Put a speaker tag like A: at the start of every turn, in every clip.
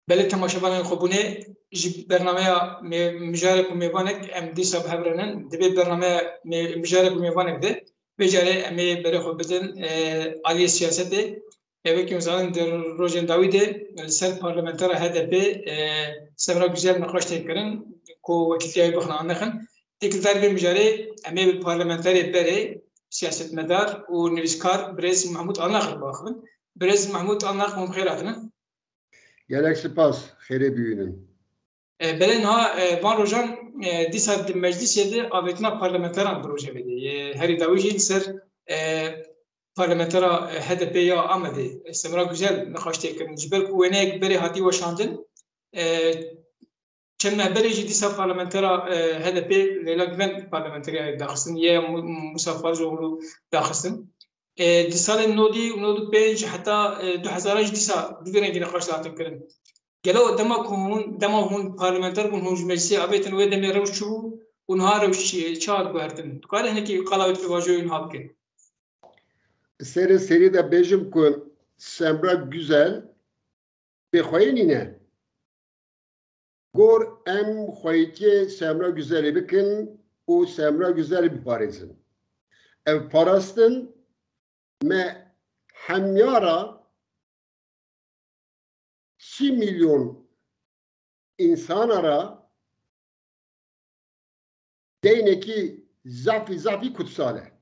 A: بله تماشاوان خوبونه جی برنامه مجارب و میوانک ام دیسا بهبرنن دبی برنامه مجارب و میوانک ده بجاره امی بره خود بدن عالی سیاسته اوه که مثلا در روزن داویده سر پارلمانتر HDP سمرا güzel نقاش تکرن کو وکیلیای بخنا نخن تکلار به مجاره امی پارلمانتر بره سیاست مدار و نویسکار برز محمود آنلاخر باخن برز محمود آنلاخ ممخیراتنا
B: Gelek spas, xeyre büyünün.
A: Belen ha van rojan dîsa di meclisê de avêtina parlamenteran proje vede. Herî dawî jî ser parlamentera HDP ya Amedê Semra Güzel nexweştê kirin. Ji ber ku wêneyek berê hatî weşandin çend mehberê jî dîsa parlamentera HDP Leyla Güven parlamenteriyayê daxistin yê Musa Fazloglu daxistin. Di salên nodî û nodî pênc heta 2000 jî dîsa du rengî nexweş hatin kirin. Gelo dema hûn parlamenter bûn hûn ji meclisê avêtin wê demê rewş çûbû û niha rewş çar guhertin. Dikare hinekî qala wê pêvajoyê niha bike.
B: Seri de bêjim ku Semra Güzel bêxweyînîne. Gor em xweyîtiyê Semra Güzelê bikin û Semra Güzelê biparêzin. Ev parastin me hemyara 2 milyon insanara deyneki zafi kutsale.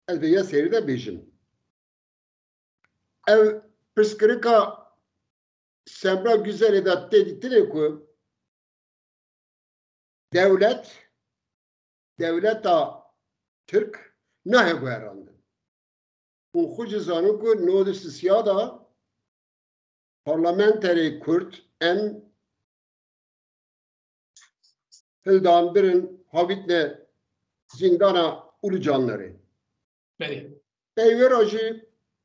B: Ez ya seri de bejim. Ev pıskırıka Semra Güzel'e de dedikleri ku devleta Türk nahe guherandı. Unxuci zanı ku nodisi siyada parlamenteri Kürt em hildan birin havitne zindana ulucanları.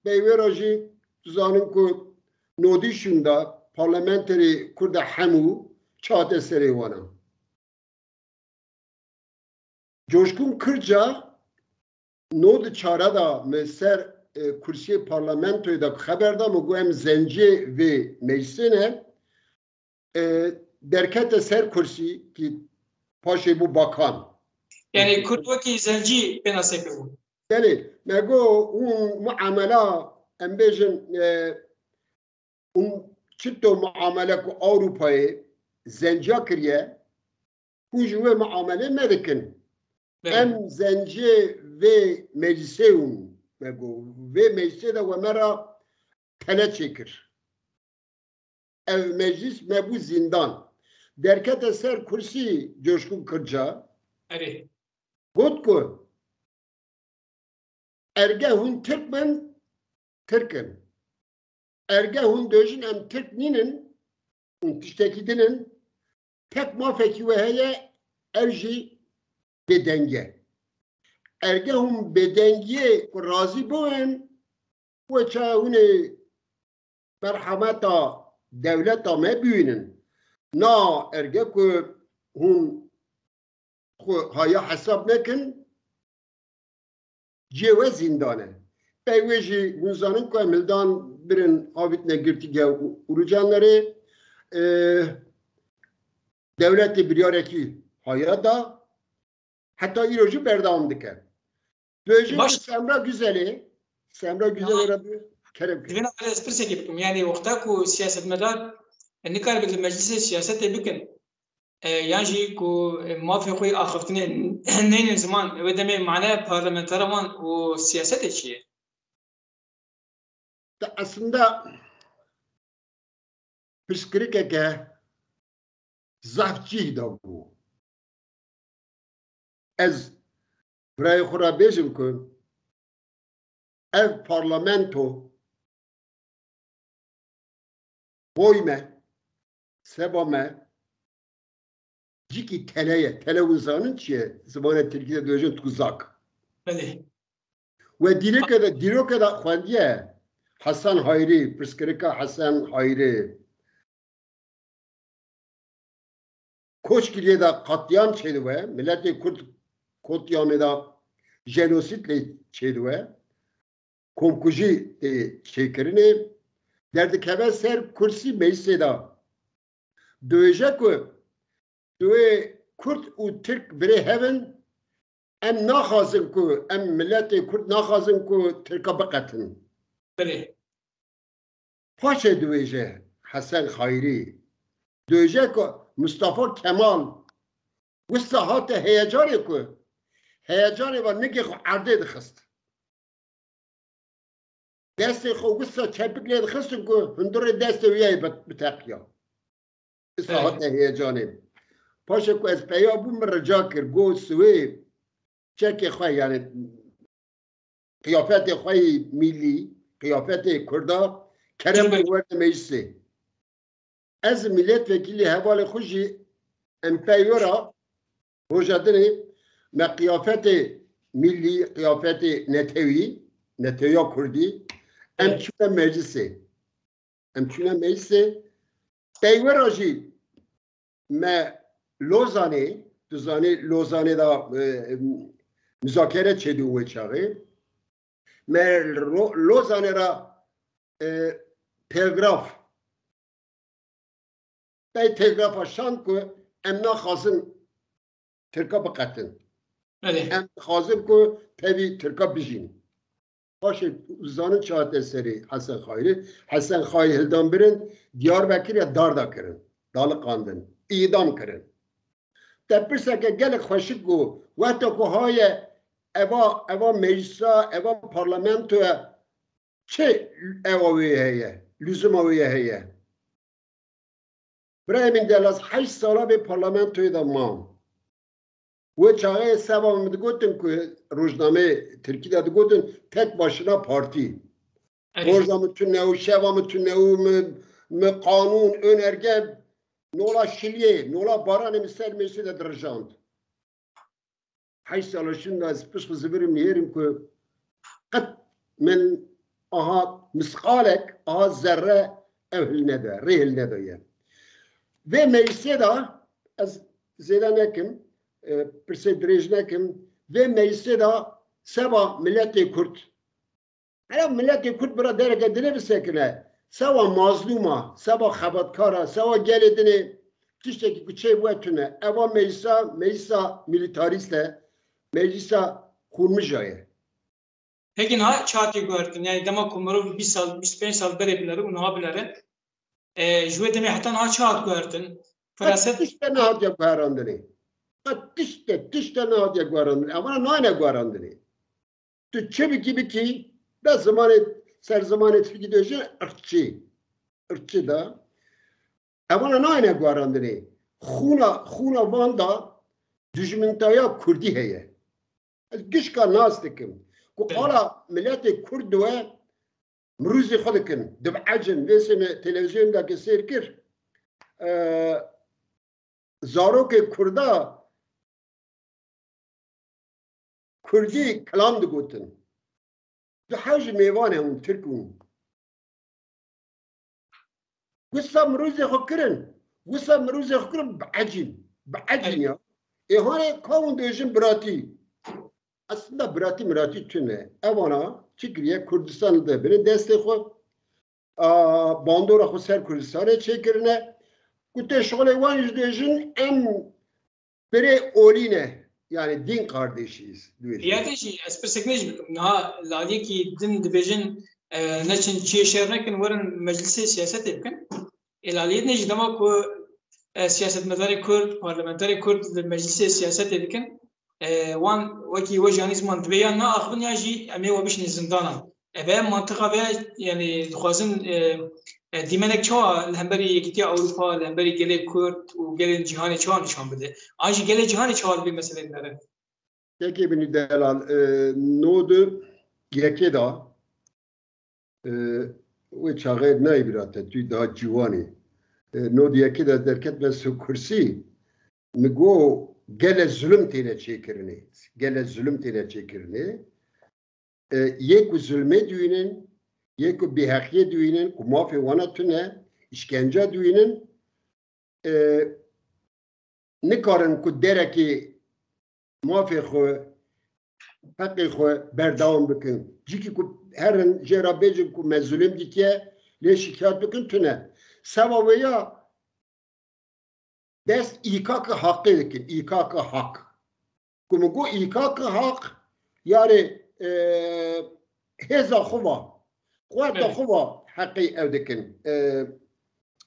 B: Beyverajı zanın ku nodişunda parlamenteri Kürt'e hemu çağate serevana. Coşkun Kırca nod çarada meser kursiye parlamentoyu da haberda mı bu em zenci ve meclisine derkete ser kursi ki paşe bu bakan.
A: Yani Kürt'teki zenci penasek bu.
B: Yani mego un muamela em bejin çitto muamele ku Avrupa'yı zenciya kiriye kuju ve muamele medikin. Em zenci ve meclise un mego ve meclise de mera tele çekir. Ev meclis mebu zindan. Derkete ser kursi Coşkun Kırca.
A: Evet.
B: Gotku. Ergehun Türkmen Türk'ün. Ergehun döjün em Türk ninin tiştekidinin tek mafeki ve heye evji bedenge. Ergehun bedenge razı boğun ve çağune merhameta devleta me büyünün. Na erge ku hun haya hesap nekin cewe zindane. Peyveji bunzanın ku emildan birin avitne girtige urucanları devleti bir yareki hayata hatta iroju berdam dike. Döjün Semra Güzel'i Rabbi kerem ki.
A: Divina kare esprese gibim. Yani vakta ku siyaset medar nikar bil meclise siyasete bikin. Yani ku mafi koy akhftine neyin zaman ve deme mana parlamentaraman o siyaset içi.
B: Aslında pişkirike zafçı da bu. Ez buraya xura bejim ku ev parlamento boyme sebame ciki televizyonun çiye zamanı Türkiye'de dövecek tuzak.
A: Beli.
B: Ve direke da xwendiye Hasan Hayri, pişkirika Hasan Hayri Koçgiriye da katliam çeydive, milleti Kürt katliamı da jenositle çeydive, komkuji çekirini derdi keve ser kursi meclise da دویجه که دوی کرد و ترک بره هون ام نخوازن که ام ملت کرد نخوازن که ترکا بقتن
A: بله
B: پاچه دویجه حسن خیری دویجه که مصطفی کمال وسته هات هیجانی که هیجانی و نگه خو عرده دخست دست خو وسته چپک لید خستن که هندور دست ویای بتاقیا وسته هات هیجانی پاچه که از پیا بوم رجا کر گو سوی چکی خواه یعنی قیافت خواه میلی قیافت کردا کرم ورد مجلسه از ملت وکیلی حوال خوشی امپیورا روجادنی ما قیافت میلی قیافت نتویا کردی امچونه مجلسه پیورا جی ما لوزانه دا مذاکره چه دوه چاقه ما لوزانه را تلگراف بای تلگراف شان که امنا خازن ترکا بقتن ام خازن که تبی ترکا بجین باشه زانه چهات سری حسن خایری هلدان برن دیار بکر یا داردا کرن دال قاندن ایدام کرن تپرسه که گلک خوشک گو وقتا که های اوا مجلسا اوا پارلمنتو چه اواوی هیه لزوم اویه هیه برای من دلاز 8 ساله به پارلمنتوی دا مام و چاقه سبا مد گوتن که روزنامه ترکی دا گوتن تک باشنا پارتی روزنامه تو نو شوام تو نو قانون önerge نولا شلیه نولا باران مثل میشه دا درجاند 8 ساله شون از پیش خزبرم نیرم که قد من آها مسقالك ذره اهل ندا ريل ندا يعني ve meclise de az zelanekim persedrejnekim ve meclise de seba milleti Kürt hele milleti Kürt bura derece dile bir sekine seba mazluma seba xabatkara seba geledini tişteki küçey bu etüne eva meclise militariste meclise kurmuşaya.
A: Peki ne çağatı gördün? Yani demek umarım 20 sal, 25 sal berebilleri, onu bilere. Jüve demek hatta ne çağat gördün?
B: Feraset. Tişte ne hadya guarandını. Tişte ne hadya guarandını. Ama ne guarandını. Tu çebi gibi ki da ser zamanı gidiyorsun ırkçı da. Ama ne guarandını. Xuna vanda düşmantaya Kürdi heye. Gişka nastıkım. Kuala milleti Kürdüve mruzi خودکن دبعجن ویسم تلویزیون دا که سیر کر زاروک کردا کردی کلام دو گوتن دو حاج میوانه هم ترکون وسا مروزی خو کرن بعجن یا ایهانه کون دوشن براتی aslında Mırati tüne evana çıkriye Kürdistan'da biri destek o bandora xo ser Kürdistan'a çekirine kutte şöyle van yüzdejin en biri oline yani din kardeşiyiz.
A: Yani şey espreseknej na lali ki din dibejin neçin çeşernekin varın meclisi siyaset yapın. İlaliye ne cidama ko siyaset mezarı Kürt, parlamentari Kürt meclisi siyaset yapın. وان وكي وجهانيز من تبين نا أخذن يجي أمي وبيش نزندانا أبى منطقة بيا يعني خوازن ديمنك شوا الهمبري كتير أوروبا الهمبري جلي كورت وجلي جهاني شوا نشان بده أجي جلي جهاني شوا بمثلا نرى.
B: Peki beni delal nodu gekeda ve çağır ne ibirate tüy daha civani nodu gekeda derket ve su kursi migo gele zulüm tine çekirini yeku zulme düğünün yeku bihakiye düğünün kumafi vanatüne işkence düğünün ne karın ku dereki mafi xo hakkı xo berdavam bükün ciki ku herin cerabecin ku mezulüm dikiye le şikayet bükün tüne sevabı ya dest İKK hakkı dikin. İKK hak. Kumu bu İKK hak yani heza xuva. Kuarta xuva hakkı ev dikin.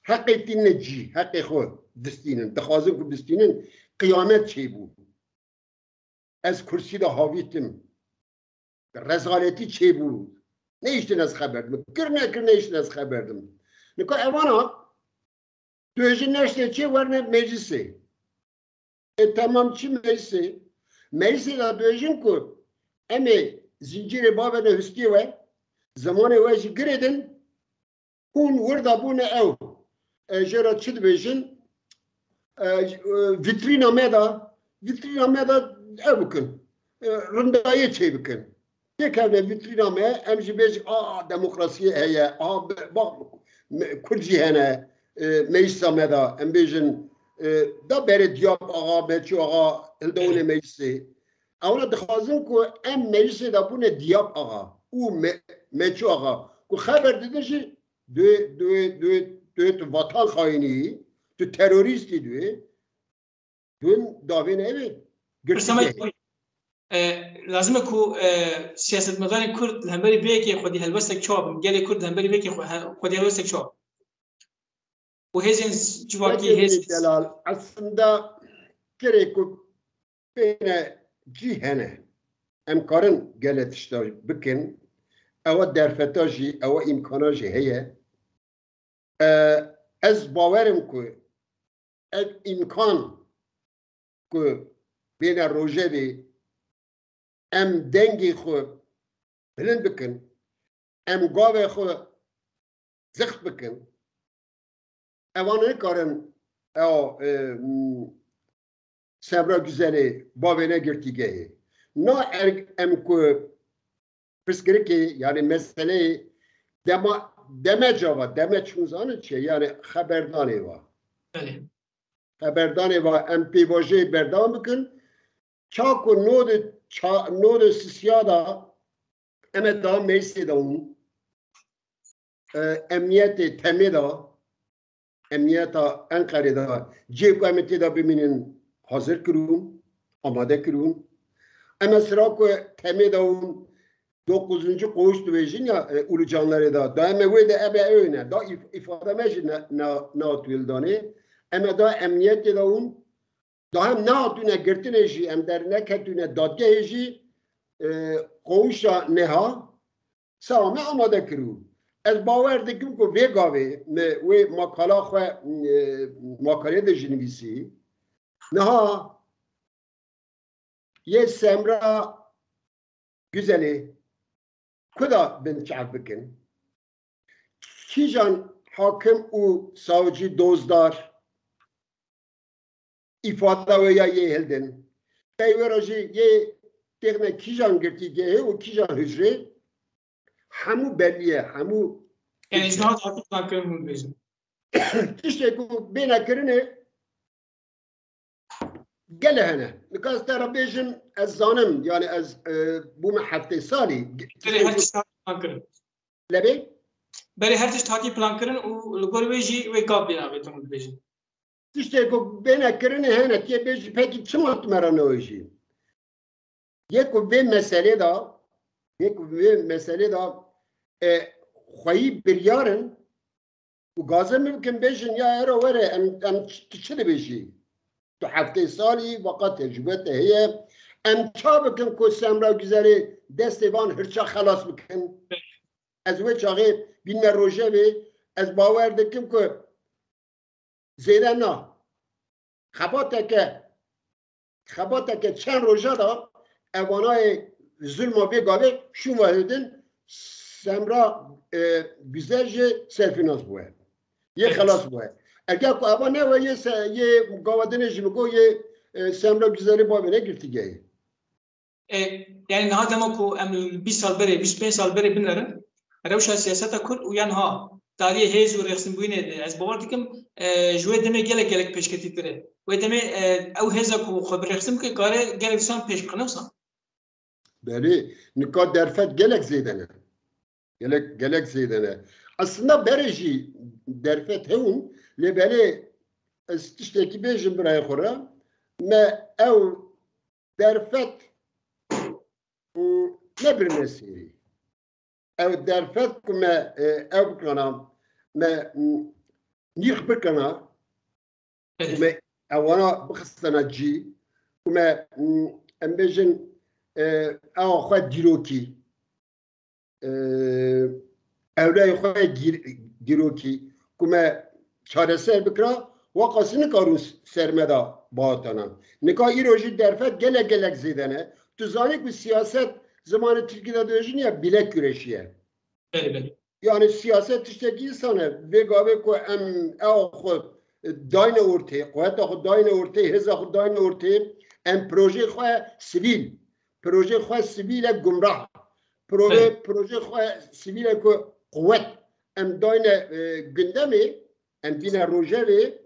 B: Hakkı ettiğine ci. Hakkı xu distinin. Dixwazim ku distinin kıyamet şey bu. Ez kursi de havitim. Rezaleti şey bu. Ne işten ez haberdim? Kır ne işten ez haberdim? Nika evana döjün neşte çi var ne meclisi. Tamam çi meclisi. Meclisi de döjün ku emi zinciri babene hüski ve zamanı ve ji giredin hun vurda bu ne ev. Jera çi döjün vitrina meda ev bükün. Rındayı çey bükün. Tek evde vitrina me em ji bej demokrasiye heye bak kurci hene meclisa meda em bejin da bere diyap ağa beçi ağa hildevne meclisi evla dixwazin ku em meclisi da bune diyap ağa u meçi ağa ku xeber didin jî tu vatan xainî tu teröristî dün davên evi girtiye
A: لازم کو سیاستمدار کرد همبری ویکی خودی هلوستک چوب گلی کرد همبری ویکی خودی هلوستک چوب و هزین جواکی هز
B: aslında gerek bene cihene emkarın gelet işte bikin ava derfetaji ava imkanaji heye ez bawerim ku ev imkan ku bene rojevi em dengi xu bilind bikin em gavê xu zıxt bikin evanı karın Semra Güzel'i bavene girtigeyi. Na em ku piskiriki yani meseleyi demece var. Demeçimiz anı çe yani haberdane var. Haberdane var. Em pivoje berdam bikin. Çaku nodu sisyada emet daha meclisi da onun emniyeti temida emniyeta Ankara'da cep emniyeti da biminin hazır kırın, amade kırın. Ama sıra ku temida onun 9. koğuş düvejin ya ulucanları da daima ve de ebe öyle da ifade mecin na atüldane ama da emniyeti da onun da hem ne atüne girtine jî em derine ketüne dadgehe jî koğuşa neha same amade kırın. Ez bawer dikim ku vê gavê wê makala xwe makalê de jî nivîsî niha yê Semra Güzelî ku da binçak bikin kîjan hakim û savcı dozdar ifade wê ya yê hildin peyvera jî yê têxine kîjan girtîgehê û kîjan hicrê hemû belliye hemû
A: yani icraat artık planlarını bizim.
B: İşte bu binakirini gele hene. Nikas tarabejim ez zanım yani ez bu mahafte sali.
A: Beri her tiş takip plan kırın.
B: Lebe?
A: Beri her tiş takip plan kırın o lugorveji ve kab bina beton bejim.
B: İşte bu binakirini hene ki bej peki kim atmaran oji. Yek ve mesele da xayi bir yarın و گازه ممکن بیشن یا هر وره ام چه بیشی تو هفته سالی وقت تجربه هیه ام چا بکن که سمرا گذاری دست وان هرچا خلاص بکن از وی چاقی بین روژه بی از باور دکم که زیده نه خباته که چند روژه دا اوانای ظلم و بیگاوه شو واحدن سمرا گذارجه سلفیناز بوه یه خلاص بوه اگر که اما نه و یه مقاودن جمعه یه سمرا گذاری با بینه گرتیگه
A: yani naha demo ku em 20 sal beri 25 sal beri binlerin rewşa siyaseta kur u yan ha tarihi hez û rexsin bûyînê ez bawer dikim ji wê demê gelek pêşketî tire wê demê ew hêza ku xwe bi rexsin bike kare gelek disan pêş bixine wisa
B: Belê nika derfet gelek zêdene gelek zêdene aslında berê jî derfet hewin lê belê tiştekî bêjim birayê xwe re me ew derfet nebirine sêrî. Ew derfet ku me ew bikana me nîx bikana ku me ewana bixistana cî ku me em bêjin ewa xwe dîrokî evleyê xwe dîrokî ku me çareser bikira wa qasî nikarin serme da batana. Nika îro jî derfet gelek gelek zêde ne. Tu zanî ku siyaset zamanı Türkiye'de dojin ya bilek güreşiye. Yani siyaset tiştekî insane vê gavê ku em ew xwe dayne ortaya, xweta xwe dayne ortaya, hêza xwe dayne ortaya, em projê xwe sivîl, projê xwe sivîl e gumrah, projê xwe sivîl e ku qwet em dayne gündemê, em dîne rojevê,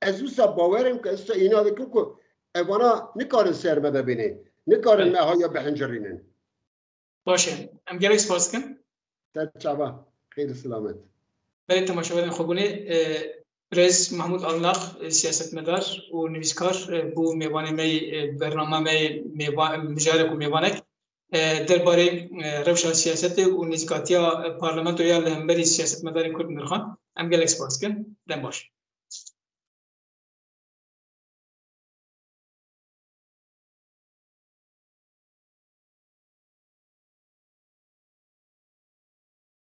B: ez wisa bawerim ku ez îna dikim ku evana nikarin serme de bîne, nikarin me haya bihincirînin.
A: باشه ام گلک سپاس کن
B: چابا خیلی سلامت
A: برای تماشاگران خوبونه رئیس محمود آلناق سیاستمدار و نویسکار بو میوان می برنامه می مجارک و میوانک درباره روشن سیاست و نزدیکاتیا پارلمانت و یا لهمبری سیاستمدار کرد نرخان ام گلک سپاس کن دم باش